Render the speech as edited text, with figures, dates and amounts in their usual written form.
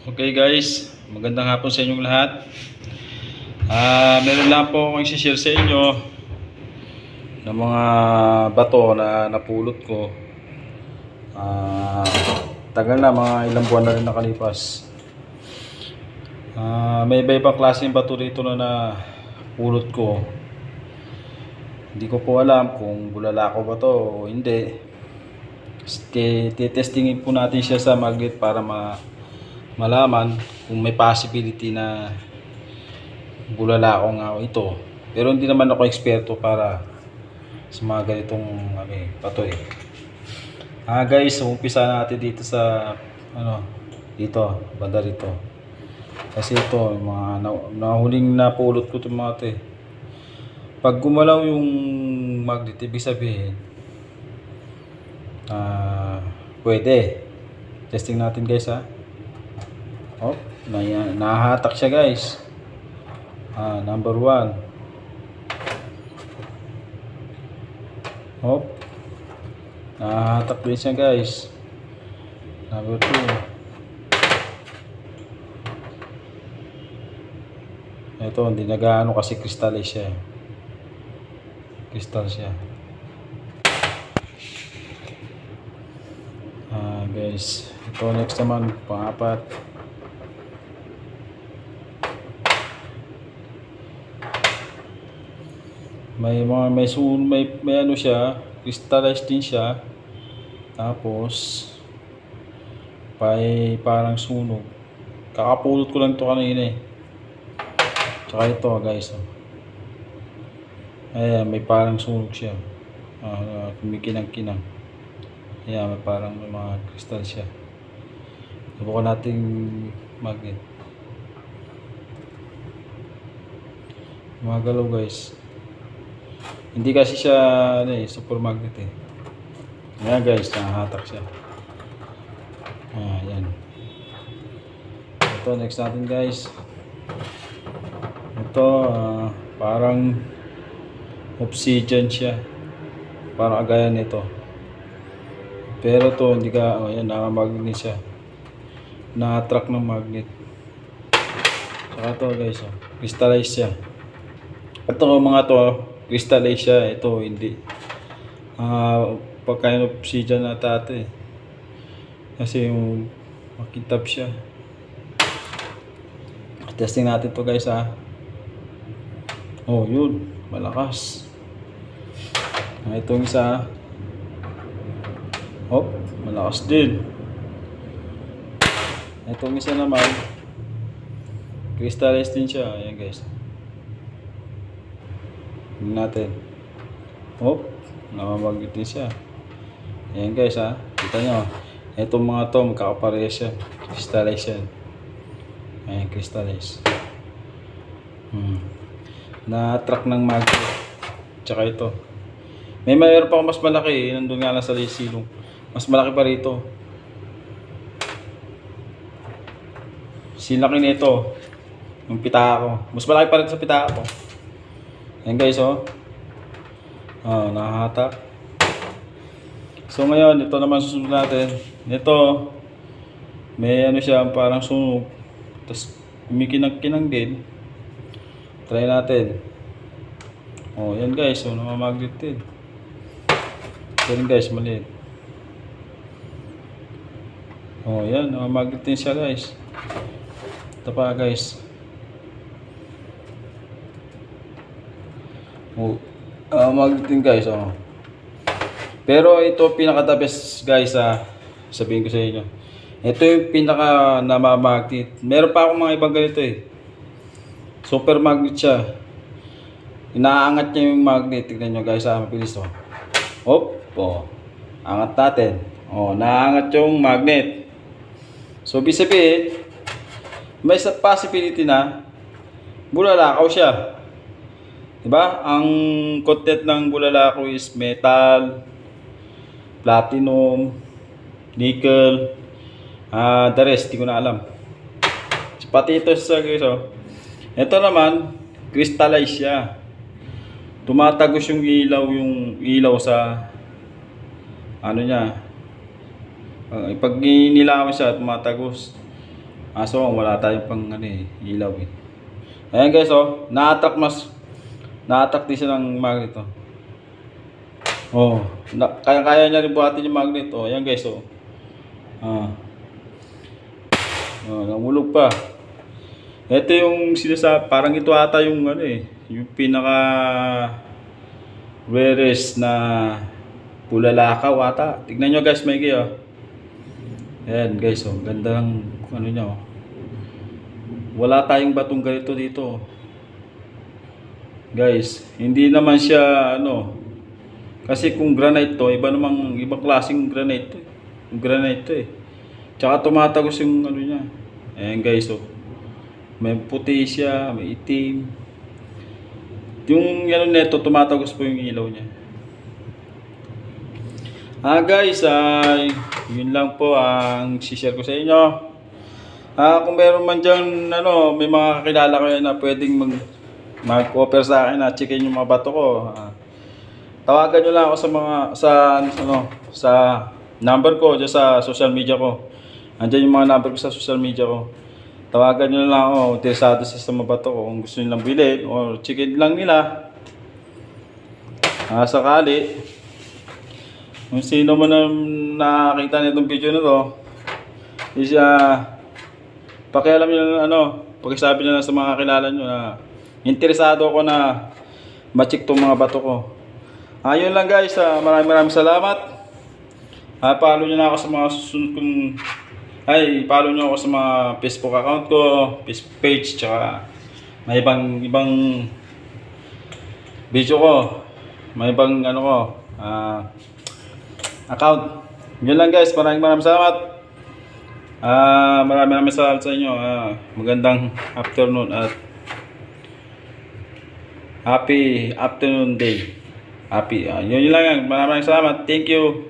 Okay guys, magandang hapon sa inyong lahat. Meron lang po akong i-share sa inyo ng mga bato na napulot ko. Tagal na, mga ilang buwan na rin nakalipas. May iba-ibang klaseng bato dito na napulot ko. Hindi ko po alam kung bulalakaw ba to o hindi. Titestingin po natin siya sa magnet para malaman kung may possibility na bulalakaw nga ito. Pero hindi naman ako eksperto para sa mga ganitong bato eh. Guys, umpisa natin dito sa dito, banda rito. Kasi ito, mga nahuling napulot ko itong mga ito eh. Pag gumalaw yung magnet, ibig sabihin pwede. Testing natin guys ha. Oh, nahahatak siya guys. Number 1. Oh, nahahatak din siya guys. Number 2. Ito, hindi nagaano kasi kristal siya. Kristal siya. Guys, ito next naman, pang-apat. May ano siya, crystallized din siya. Tapos parang sunog. Kakapulot ko lang ito kanina eh. Tsaka ito guys. Ayan, may parang sunog siya. Kumikinang-kinang. Ayan, may parang may mga crystal siya. Subukan nating magnet. Gumagalaw guys. Hindi kasi siya super magnet eh. Ayan guys, nahahatak siya. Ayan. Ito next natin guys. Ito parang obsidian siya. Parang agaya nito. Pero to hindi ka, ayan, nakamagnet siya. Na-attract ng magnet. Saka to guys, crystallized siya. Ito mga to, crystallized siya. Ito hindi. Pagkain obsidian na tate. Kasi yung makintab siya. Testing natin to guys ha. Oh yun, malakas. Itong isa. Oh, malakas din. Itong isa naman, crystallized din siya. Ayan guys. Tingnan natin. Oh, namamagnet din siya. Ayan guys ha. Kita nyo. Itong mga to, magkakapareha siya. Crystallized yan. Ayan, crystallized. Na-attract ng magnet. Tsaka ito. Mayroon pa akong mas malaki. Nandun nga lang sa silong. Mas malaki pa rito. Sinlaki nito. Yung pitaka ko. Mas malaki pa rin sa pitaka ko. Ayan guys oh. Nakahatak. So ngayon, ito naman susunod natin. Ito, may ano siya, parang sunog. Tapos, kumikinang-kinang din. Try natin. Oh, yan guys. So, namamagnet din. Yan guys, maliit. Oh, yan. Namamagnet din siya guys. Ito pa guys. Oh, magnet din guys. Oh. Pero ito pinaka-the best guys, sabihin ko sa inyo. Ito yung pinaka namamagnet. Meron pa akong mga ibang ganito eh. Super magnet siya. Inaangat niya yung magnet. Tignan nyo guys, mabilis oh. Hop, oh. Angat natin. Oh, naangat yung magnet. So, ibig sabihin, may possibility na bulalakaw siya. Diba? Ang content ng bulalakaw is metal, platinum, nickel, the rest, di ko na alam. Pati ito sa guys, oh. Ito naman, crystallized siya. Tumatagos yung ilaw sa ano niya. Pag nilawan siya, tumatagos. Aso wala tayong pang ano eh, ilaw eh. Ayan guys oh, na-attack din siya ng magnet oh. Oh, kaya niya rin buhatin yung magnet oh. Ayan guys oh. Ah. Oh, namulog pa. Ito yung parang ito ata yung ano eh, yung pinaka rarest na pulalakaw ata. Tignan nyo guys, maigi oh. Ayan guys oh, ganda ng ano niya oh. Wala tayong batong ganito dito. Guys, hindi naman siya ano. Kasi kung granite to, ibang klaseng granite to. Yung granite to eh. Tsaka tumatagos yung ano niya. Ayan guys oh. May puti siya, may itim. Yung ano nito, tumatagos po yung ilaw niya. Guys, yun lang po ang share ko sa inyo. Kung meron man dyan, ano, may mga kakilala kayo na pwedeng mag-offer sa akin na checkin yung mga bato ko. Tawagan nyo lang ako sa number ko dyan sa social media ko. Andyan yung mga number ko sa social media ko. Tawagan nyo lang ako, interesado sa mga bato ko. Kung gusto nilang bilhin o checkin lang nila. Sakali, kung sino man ang nakakita nitong video na to, is pakialam nyo ano, pakisabi nyo lang sa mga kakilala nyo na interesado ako na ma-check tong mga bato ko. Yun lang guys, maraming salamat. Follow nyo na ako sa mga susunod kong follow nyo ako sa mga Facebook account ko, Facebook page, tsaka may ibang video ko, may ibang ano ko, account. Yun lang guys, maraming salamat. Maraming salamat sa inyo. Magandang afternoon at happy afternoon day. Yun lang yan. Maraming salamat. Thank you.